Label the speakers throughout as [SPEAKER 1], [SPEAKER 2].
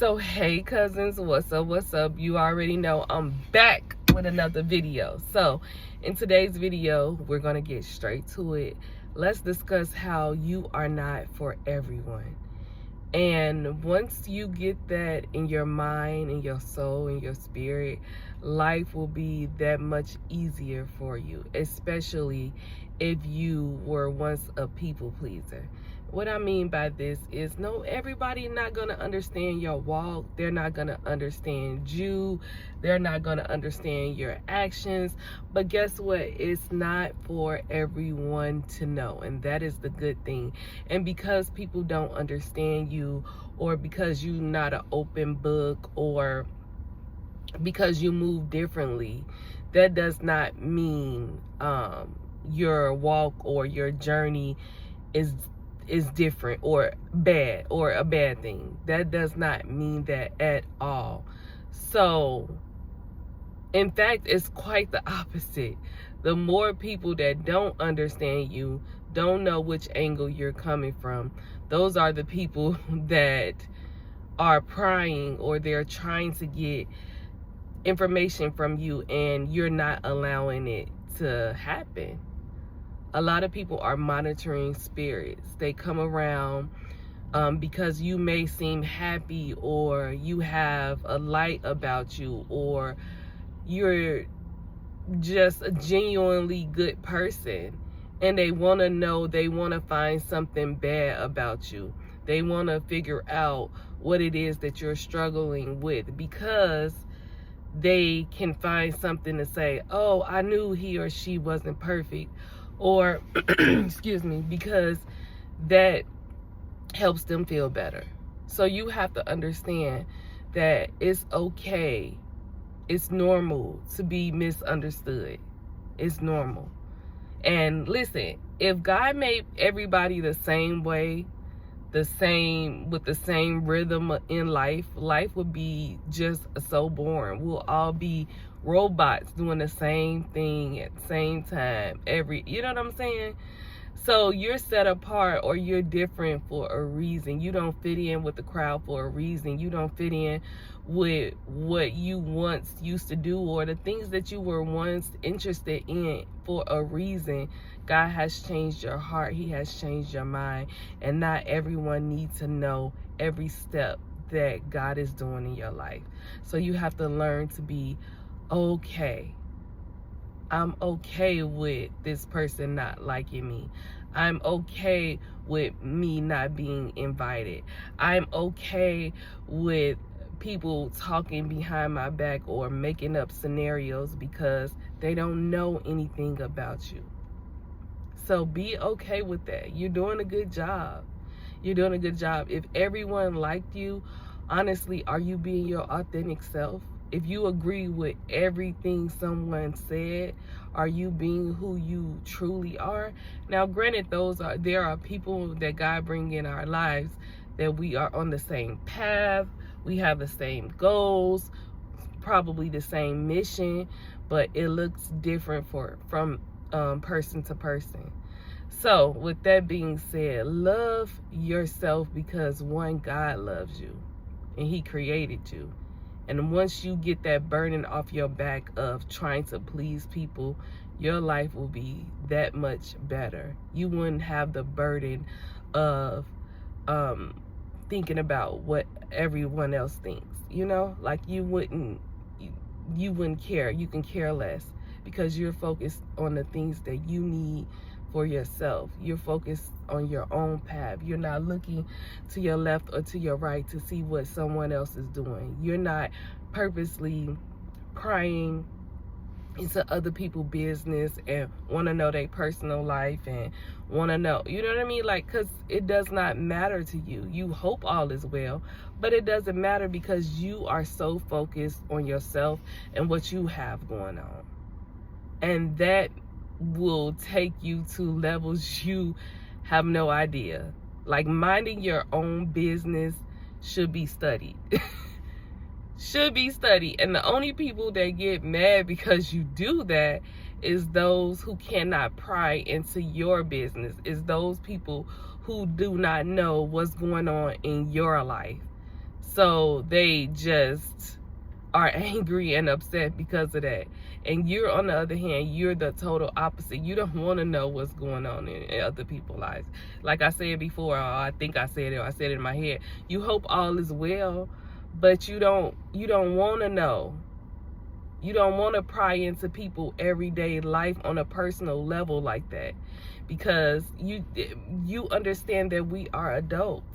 [SPEAKER 1] So hey cousins, what's up? You already know I'm back with another video. So in today's video, we're gonna get straight to it. Let's discuss how you are not for everyone. And once you get that in your mind, in your soul, in your spirit, life will be that much easier for you, especially if you were once a people pleaser. What I mean by this is, no, everybody not gonna understand your walk. They're not gonna understand you. They're not gonna understand your actions. But guess what? It's not for everyone to know, and that is the good thing. And because people don't understand you, or because you're not an open book, or because you move differently, that does not mean your walk or your journey is different or bad or a bad thing. That does not mean that at all. So in fact, it's quite the opposite. The more people that don't understand you, don't know which angle you're coming from, those are the people that are prying, or they're trying to get information from you, and you're not allowing it to happen. A lot of people are monitoring spirits. They come around because you may seem happy, or you have a light about you, or you're just a genuinely good person, and they want to know, they want to find something bad about you. They want to figure out what it is that you're struggling with, because they can find something to say, oh, I knew he or she wasn't perfect, or excuse me, because that helps them feel better. So you have to understand that it's okay, it's normal to be misunderstood. It's normal. And listen, if God made everybody the same way, the same, with the same rhythm in life, life would be just so boring. We'll all be robots doing the same thing at the same time you know what I'm saying? So you're set apart, or you're different for a reason. You don't fit in with the crowd for a reason. You don't fit in with what you once used to do, or the things that you were once interested in, for a reason. God has changed your heart. He has changed your mind. And not everyone needs to know every step that God is doing in your life. So you have to learn to be okay. I'm okay with this person not liking me. I'm okay with me not being invited. I'm okay with people talking behind my back or making up scenarios because they don't know anything about you. So be okay with that. You're doing a good job. You're doing a good job. If everyone liked you, honestly, are you being your authentic self? If you agree with everything someone said, are you being who you truly are? Now, granted, there are people that God bring in our lives that we are on the same path, we have the same goals, probably the same mission, but it looks different from person to person. So with that being said, love yourself, because one, God loves you and he created you. And once you get that burden off your back of trying to please people, your life will be that much better. You wouldn't have the burden of thinking about what everyone else thinks, you know? Like you wouldn't care. You can care less, because you're focused on the things that you need for yourself. You're focused on your own path. You're not looking to your left or to your right to see what someone else is doing. You're not purposely prying into other people's business and want to know their personal life and want to know, you know what I mean? Like, because it does not matter to you. You hope all is well, but it doesn't matter, because you are so focused on yourself and what you have going on. And that will take you to levels you have no idea. Like, minding your own business should be studied. Should be studied. And the only people that get mad because you do that is those who cannot pry into your business, is those people who do not know what's going on in your life. So they just are angry and upset because of that. And you're, on the other hand, you're the total opposite. You don't want to know what's going on in other people's lives. Like I said before, I think I said it, or I said it in my head. You hope all is well, but you don't want to know. You don't want to pry into people's everyday life on a personal level like that, because you understand that we are adults.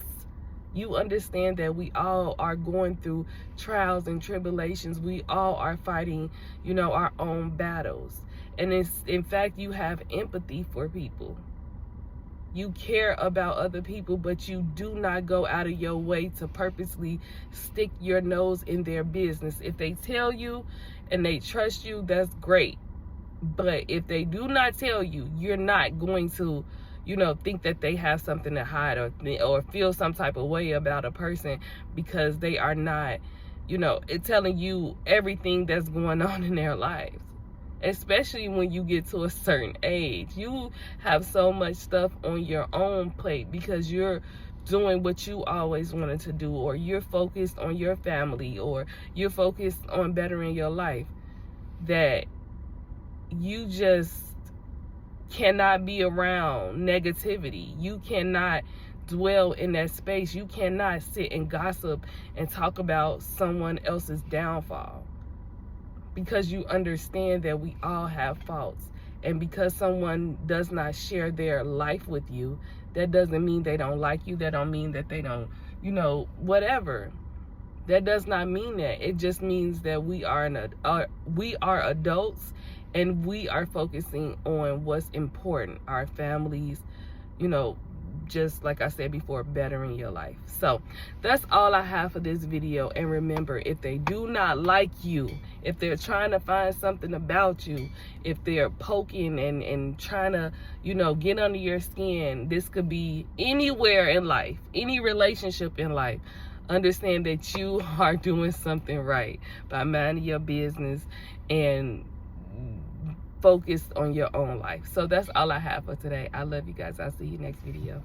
[SPEAKER 1] You understand that we all are going through trials and tribulations. We all are fighting, our own battles. And in fact, you have empathy for people. You care about other people, but you do not go out of your way to purposely stick your nose in their business. If they tell you and they trust you, that's great. But if they do not tell you, you're not going to think that they have something to hide, or feel some type of way about a person because they are not, telling you everything that's going on in their lives. Especially when you get to a certain age, you have so much stuff on your own plate because you're doing what you always wanted to do, or you're focused on your family, or you're focused on bettering your life, that you just cannot be around negativity. You cannot dwell in that space. You cannot sit and gossip and talk about someone else's downfall, because you understand that we all have faults. And because someone does not share their life with you, that doesn't mean they don't like you. That don't mean that they don't, whatever. That does not mean that. It just means that we are adults, and we are focusing on what's important, our families, just like I said before, bettering your life. So that's all I have for this video. And remember, if they do not like you, if they're trying to find something about you, if they're poking and trying to, get under your skin, this could be anywhere in life, any relationship in life. Understand that you are doing something right by minding your business and focus on your own life. So that's all I have for today. I love you guys. I'll see you next video.